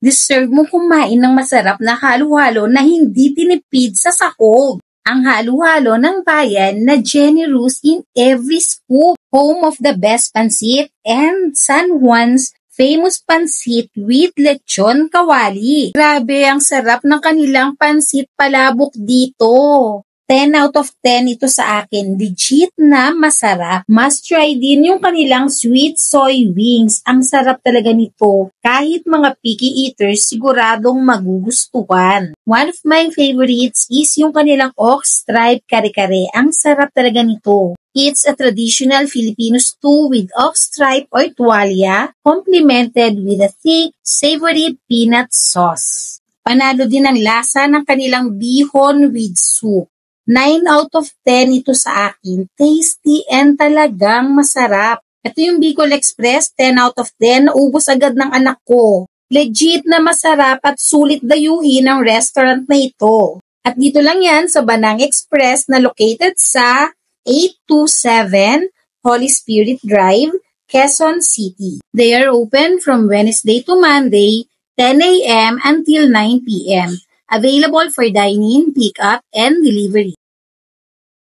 Deserve mo kumain ng masarap na halo-halo na hindi tinipid sa sahog. Ang halo-halo ng bayan na generous in every scoop. Home of the best pansit and San Juan's famous pansit with lechon kawali. Grabe, ang sarap ng kanilang pansit palabok dito. 10 out of 10 ito sa akin. Legit na masarap. Must try din yung kanilang sweet soy wings. Ang sarap talaga nito. Kahit mga picky eaters, siguradong magugustuhan. One of my favorites is yung kanilang ox stripe kare-kare. Ang sarap talaga nito. It's a traditional Filipino stew with ox stripe or tuwalya, complemented with a thick, savory peanut sauce. Panalo din ang lasa ng kanilang bihon with soup. 9 out of 10 ito sa akin. Tasty and talagang masarap. Ito yung Bicol Express, 10 out of 10. Naubos agad ng anak ko. Legit na masarap at sulit dayuhin ang restaurant na ito. At dito lang yan sa Banang Express na located sa 827 Holy Spirit Drive, Quezon City. They are open from Wednesday to Monday, 10 a.m. until 9 p.m. Available for dine-in, pick-up, and delivery.